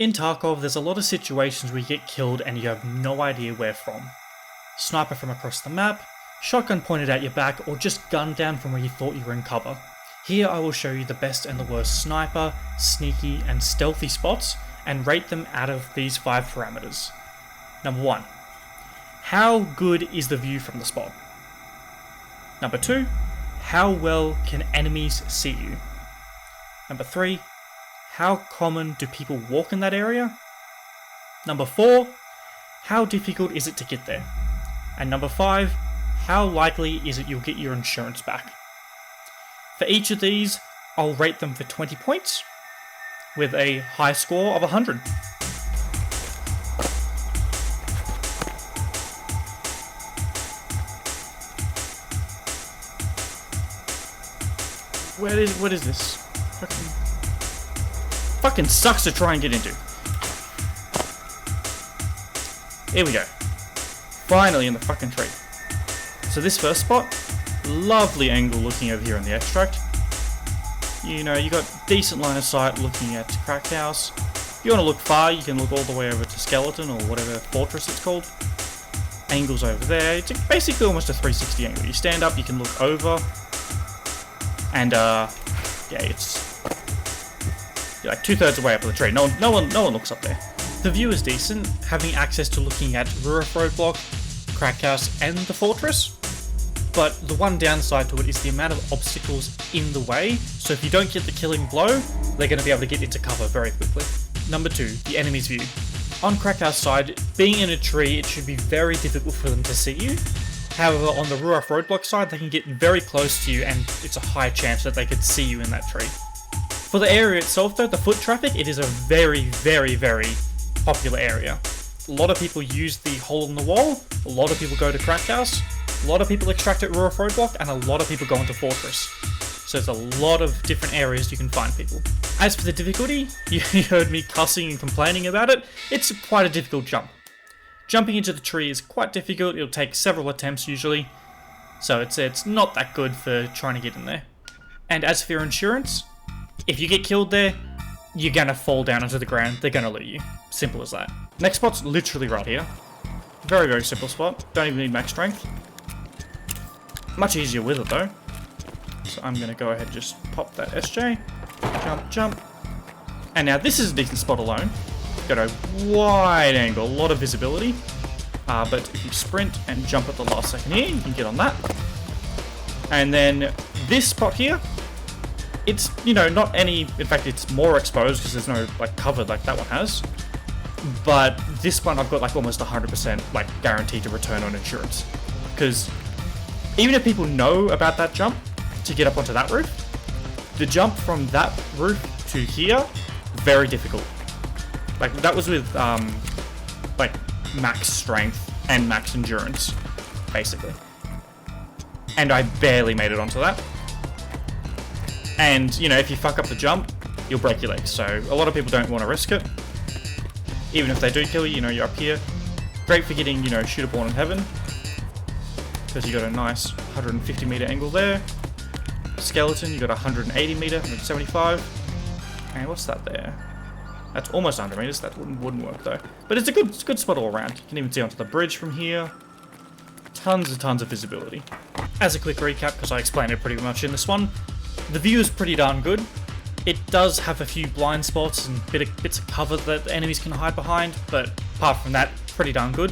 In Tarkov, there's a lot of situations where you get killed and you have no idea where from. Sniper from across the map, shotgun pointed at your back, or just gunned down from where you thought you were in cover. Here I will show you the best and the worst sniper, sneaky, and stealthy spots, and rate them out of these 5 parameters. Number 1. How good is the view from the spot? Number 2. How well can enemies see you? Number 3. How common do people walk in that area? Number 4. How difficult is it to get there? And number 5. How likely is it you'll get your insurance back? For each of these, I'll rate them for 20 points, with a high score of 100. What is this? Fucking sucks to try and get into. Here we go. Finally in the fucking tree. So this first spot, lovely angle looking over here in the extract. You know, you got decent line of sight looking at Cracked House. If you want to look far, you can look all the way over to Skeleton or whatever fortress it's called. Angles over there. It's basically almost a 360 angle. You stand up, you can look over. And yeah, it's you're like 2/3 of the way up the tree. No one looks up there. The view is decent, having access to looking at Roof Roadblock, Cracked House, and the fortress. But the one downside to it is the amount of obstacles in the way. So if you don't get the killing blow, they're going to be able to get into cover very quickly. Number 2, the enemy's view. On Cracked House side, being in a tree, it should be very difficult for them to see you. However, on the Roof Roadblock side, they can get very close to you, and it's a high chance that they could see you in that tree. For the area itself though, the foot traffic, it is a very, very, very popular area. A lot of people use the hole in the wall, a lot of people go to Cracked House, a lot of people extract at Roof Roadblock, and a lot of people go into Fortress. So there's a lot of different areas you can find people. As for the difficulty, you heard me cussing and complaining about it, it's quite a difficult jump. Jumping into the tree is quite difficult, it'll take several attempts usually, so it's not that good for trying to get in there. And as for your insurance, if you get killed there, you're gonna fall down onto the ground, they're gonna loot you. Simple as that. Next spot's literally right here. Very, very simple spot, don't even need max strength. Much easier with it though. So I'm gonna go ahead and just pop that SJ, jump. And now this is a decent spot alone. Got a wide angle, a lot of visibility, but if you sprint and jump at the last second here, you can get on that. And then this spot here, it's, you know, not any, in fact it's more exposed because there's no like cover like that one has, but this one I've got like almost 100% like guaranteed to return on insurance, because even if people know about that jump to get up onto that roof, the jump from that roof to here, very difficult. Like, that was with, like, max strength and max endurance, basically. And I barely made it onto that. And, you know, if you fuck up the jump, you'll break your legs. So, a lot of people don't want to risk it. Even if they do kill you, you know, you're up here. Great for getting, you know, Shooterborn in heaven. Because you got a nice 150 meter angle there. Skeleton, you got 180 meter, 175. And what's that there? That's almost 100 meters, that wouldn't work though. But it's a good spot all around. You can even see onto the bridge from here. Tons of visibility. As a quick recap, because I explained it pretty much in this one, the view is pretty darn good. It does have a few blind spots and bits of cover that the enemies can hide behind, but apart from that, pretty darn good.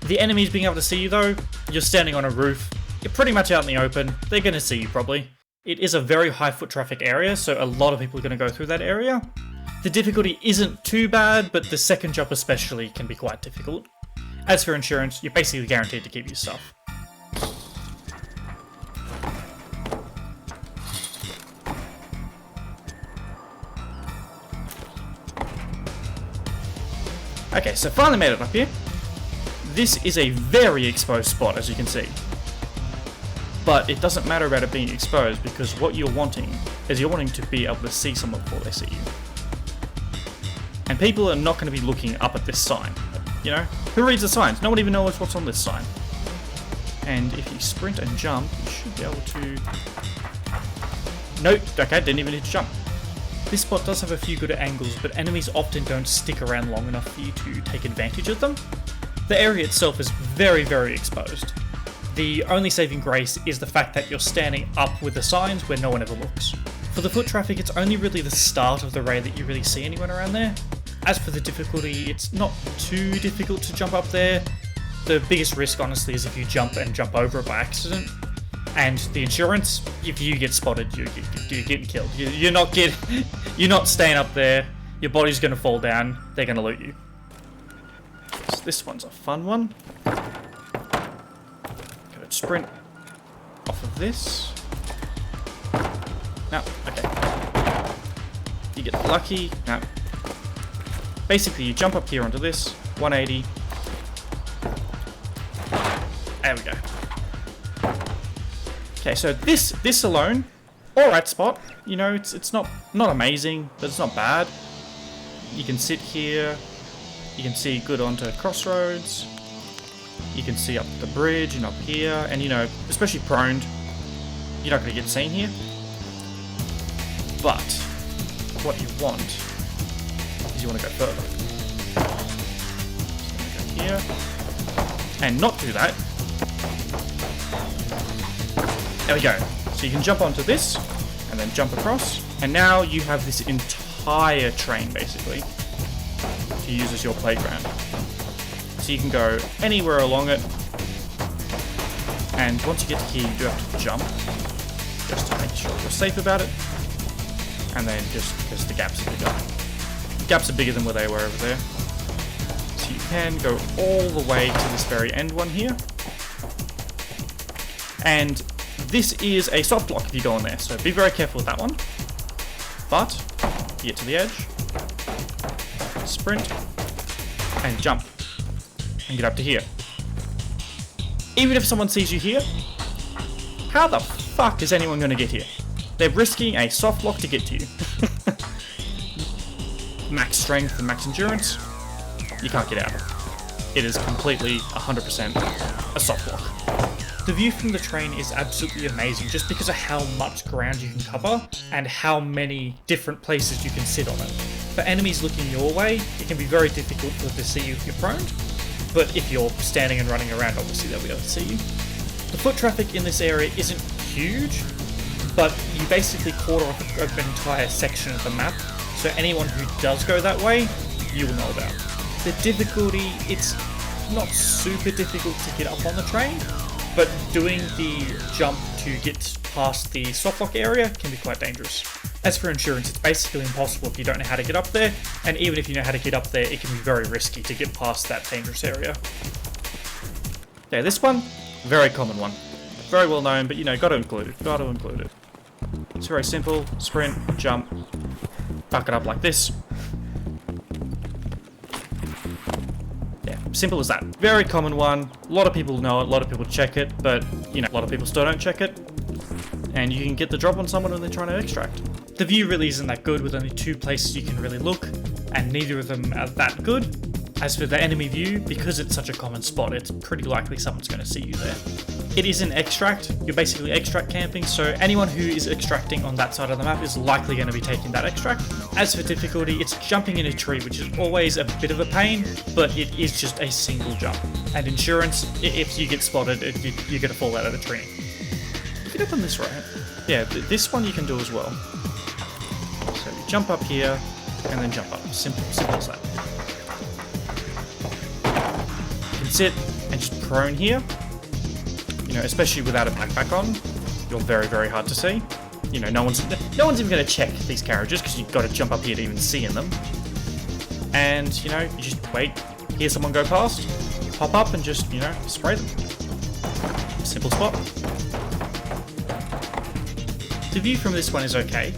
The enemies being able to see you though, you're standing on a roof, you're pretty much out in the open, they're going to see you probably. It is a very high foot traffic area, so a lot of people are going to go through that area. The difficulty isn't too bad, but the second jump especially can be quite difficult. As for insurance, you're basically guaranteed to keep your stuff. Okay, so finally made it up here. This is a very exposed spot, as you can see. But it doesn't matter about it being exposed, because what you're wanting is you're wanting to be able to see someone before they see you. And people are not going to be looking up at this sign. You know? Who reads the signs? No one even knows what's on this sign. And if you sprint and jump, you should be able to... Nope, okay, didn't even need to jump. This spot does have a few good angles, but enemies often don't stick around long enough for you to take advantage of them. The area itself is very, very exposed. The only saving grace is the fact that you're standing up with the signs where no one ever looks. For the foot traffic, it's only really the start of the raid that you really see anyone around there. As for the difficulty, it's not too difficult to jump up there. The biggest risk, honestly, is if you jump over it by accident. And the insurance, if you get spotted, you're getting killed. You're not staying up there. Your body's going to fall down. They're going to loot you. So this one's a fun one. Go sprint off of this. No, okay. You get lucky. No. Basically, you jump up here onto this. 180. There we go. Okay, so this alone, alright spot. You know, it's not amazing, but it's not bad. You can sit here. You can see good onto crossroads. You can see up the bridge and up here, and you know, especially prone, you're not going to get seen here. But what you want is you want to go further. So go here and not do that. There we go. So you can jump onto this, and then jump across, and now you have this entire train, basically, to use as your playground. So you can go anywhere along it, and once you get to here, you do have to jump, just to make sure you're safe about it, and then just because the gaps are bigger. The gaps are bigger than where they were over there. So you can go all the way to this very end one here, and this is a soft block if you go in there, so be very careful with that one. But, you get to the edge, sprint, and jump, and get up to here. Even if someone sees you here, how the fuck is anyone going to get here? They're risking a soft block to get to you. Max strength and max endurance, you can't get out. It is completely 100% a soft block. The view from the train is absolutely amazing just because of how much ground you can cover and how many different places you can sit on it. For enemies looking your way, it can be very difficult for them to see you if you're prone, but if you're standing and running around, obviously they'll be able to see you. The foot traffic in this area isn't huge, but you basically quarter off an entire section of the map, so anyone who does go that way, you will know about. The difficulty, it's not super difficult to get up on the train, but doing the jump to get past the softlock area can be quite dangerous. As for insurance, it's basically impossible if you don't know how to get up there, and even if you know how to get up there, it can be very risky to get past that dangerous area. Yeah, this one, very common one. Very well known, but you know, gotta include it. It's very simple, sprint, jump, buck it up like this. Yeah, simple as that. Very common one. A lot of people know it, a lot of people check it, but you know, a lot of people still don't check it. And you can get the drop on someone when they're trying to extract. The view really isn't that good with only 2 places you can really look, and neither of them are that good. As for the enemy view, because it's such a common spot, it's pretty likely someone's going to see you there. It is an extract, you're basically extract camping, so anyone who is extracting on that side of the map is likely going to be taking that extract. As for difficulty, it's jumping in a tree, which is always a bit of a pain, but it is just a single jump. And insurance, if you get spotted, you're going to fall out of the tree. Get up on this right. Yeah, this one you can do as well. So you jump up here, and then jump up. Simple as that. You can sit and just prone here. You know, especially without a backpack on, you're very, very hard to see. You know, no one's even going to check these carriages because you've got to jump up here to even see in them. And you know, you just wait, hear someone go past, pop up, and just spray them. Simple spot. The view from this one is okay.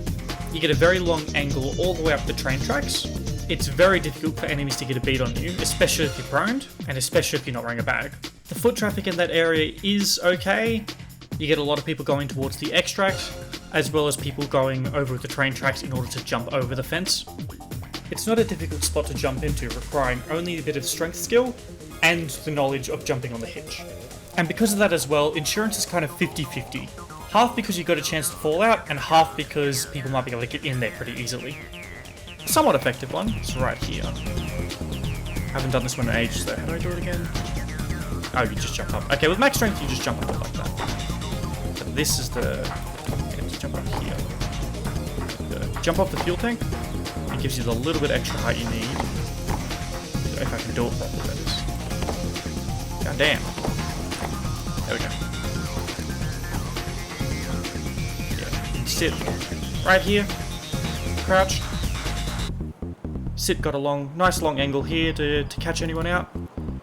You get a very long angle all the way up the train tracks. It's very difficult for enemies to get a beat on you, especially if you're prone, and especially if you're not wearing a bag. The foot traffic in that area is okay. You get a lot of people going towards the extract, as well as people going over the train tracks in order to jump over the fence. It's not a difficult spot to jump into, requiring only a bit of strength skill and the knowledge of jumping on the hitch. And because of that as well, insurance is kind of 50-50. Half because you got a chance to fall out, and half because people might be able to get in there pretty easily. Somewhat effective one. It's right here. Haven't done this one in ages though. How do I do it again? Oh, you just jump up. Okay, with max strength, you just jump up like that. But this is the... Okay, let's jump up here. Jump off the fuel tank. It gives you the little bit extra height you need. If I can do it properly, that is. God damn. There we go. Yeah, sit right here. Crouch. Sit got a nice long angle here to catch anyone out.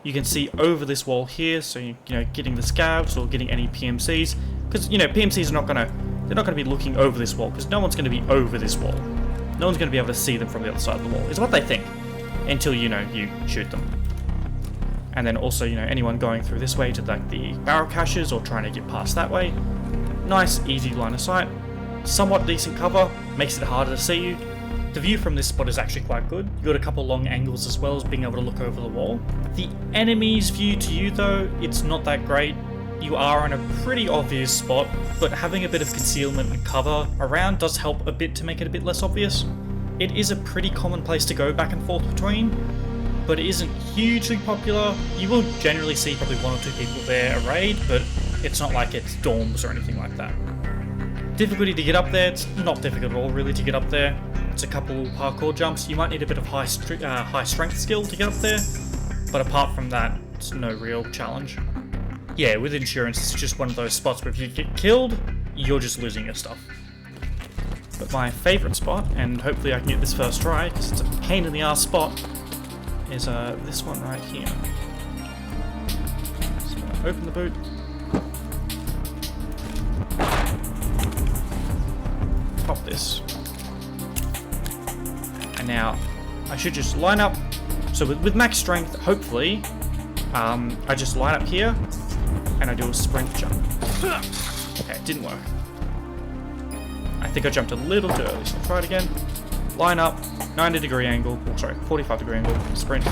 You can see over this wall here, so you know, getting the scavs or getting any PMCs, because you know PMCs are they're not gonna be looking over this wall, because no one's gonna be over this wall. No one's gonna be able to see them from the other side of the wall. Is what they think, until you shoot them. And then also anyone going through this way to like the barrel caches or trying to get past that way. Nice easy line of sight. Somewhat decent cover, makes it harder to see you. The view from this spot is actually quite good. You got a couple long angles as well as being able to look over the wall. The enemy's view to you though, it's not that great. You are in a pretty obvious spot, but having a bit of concealment and cover around does help a bit to make it a bit less obvious. It is a pretty common place to go back and forth between, but it isn't hugely popular. You will generally see probably 1 or 2 people there a raid, but it's not like it's dorms or anything like that. Difficulty to get up there, it's not difficult at all really to get up there. It's a couple parkour jumps. You might need a bit of high strength skill to get up there, but apart from that, it's no real challenge. Yeah, with insurance, it's just one of those spots where if you get killed, you're just losing your stuff. But my favourite spot, and hopefully I can get this first try, because it's a pain in the ass spot, is this one right here. So open the boot. Pop this. And now, I should just line up. So with max strength, hopefully, I just line up here, and I do a sprint jump. Okay, it didn't work. I think I jumped a little too early, so I'll try it again. Line up, 90-degree angle, oh, sorry, 45-degree angle, sprint.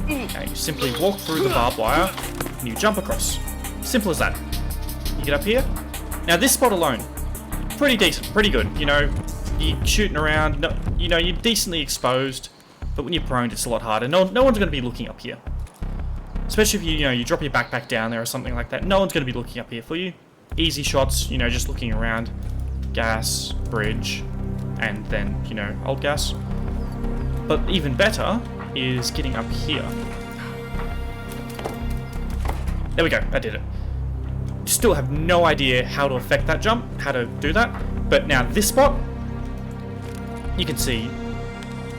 Okay, you simply walk through the barbed wire, and you jump across. Simple as that. You get up here. Now this spot alone, pretty decent, pretty good. You're shooting around, you're decently exposed, but when you're prone, it's a lot harder. No one's going to be looking up here. Especially if you drop your backpack down there or something like that. No one's going to be looking up here for you. Easy shots, just looking around. Gas, bridge, and then, old gas. But even better is getting up here. There we go, I did it. Still have no idea how to affect that jump, how to do that. But now this spot, you can see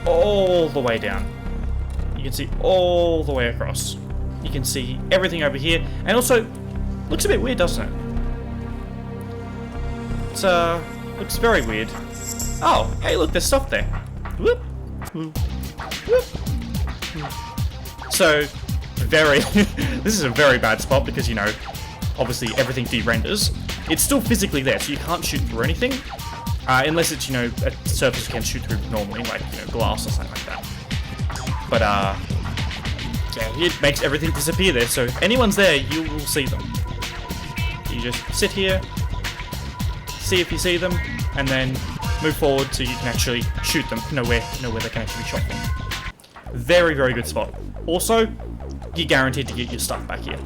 all the way down. You can see all the way across. You can see everything over here. And also, looks a bit weird, doesn't it? It's, looks very weird. Oh, hey, look, there's stuff there. Whoop. Whoop. Whoop. So, this is a very bad spot because, obviously everything de-renders. It's still physically there, so you can't shoot through anything. Unless it's, a surface you can shoot through normally, like, glass or something like that. But, yeah, it makes everything disappear there, so if anyone's there, you will see them. You just sit here, see if you see them, and then move forward so you can actually shoot them, know where they can actually be shot from. Very, very good spot. Also, you're guaranteed to get your stuff back here.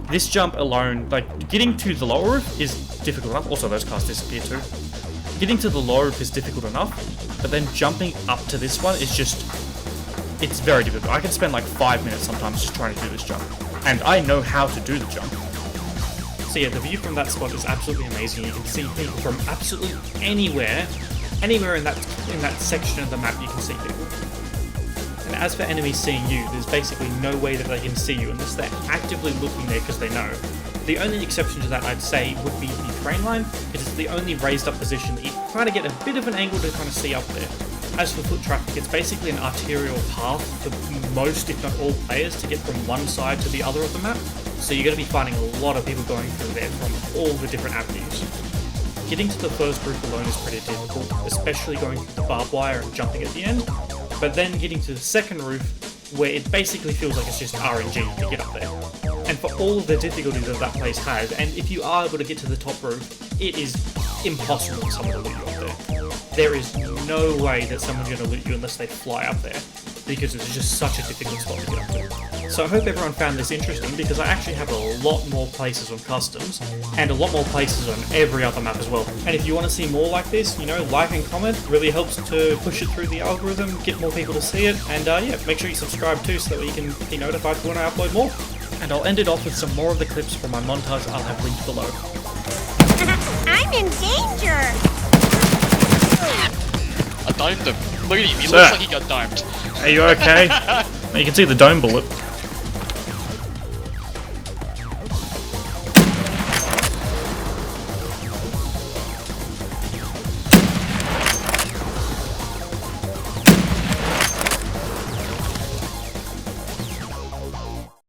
This jump alone, like, getting to the lower roof is difficult enough. Also, those cars disappear too. Getting to the lower roof is difficult enough, but then jumping up to this one is just... it's very difficult. I can spend like 5 minutes sometimes just trying to do this jump. And I know how to do the jump. So yeah, the view from that spot is absolutely amazing. You can see people from absolutely anywhere in that section of the map you can see people. And as for enemies seeing you, there's basically no way that they can see you unless they're actively looking there because they know. The only exception to that, I'd say, would be the train line, because it's the only raised up position that you kind of get a bit of an angle to kind of see up there. As for foot traffic, it's basically an arterial path for most, if not all, players to get from one side to the other of the map. So you're going to be finding a lot of people going through there from all the different avenues. Getting to the first group alone is pretty difficult, especially going through the barbed wire and jumping at the end. But then getting to the second roof where it basically feels like it's just RNG to get up there. And for all of the difficulties that place has, and if you are able to get to the top roof, it is impossible for someone to loot you up there. There is no way that someone's going to loot you unless they fly up there, because it's just such a difficult spot to get up to. So I hope everyone found this interesting, because I actually have a lot more places on customs, and a lot more places on every other map as well. And if you want to see more like this, you know, like and comment really helps to push it through the algorithm, get more people to see it, and yeah, make sure you subscribe too so that you can be notified when I upload more. And I'll end it off with some more of the clips from my montage I'll have linked below. I'm in danger! I domed him. Look at him, he looks like he got domed. Are you okay? You can see the dome bullet.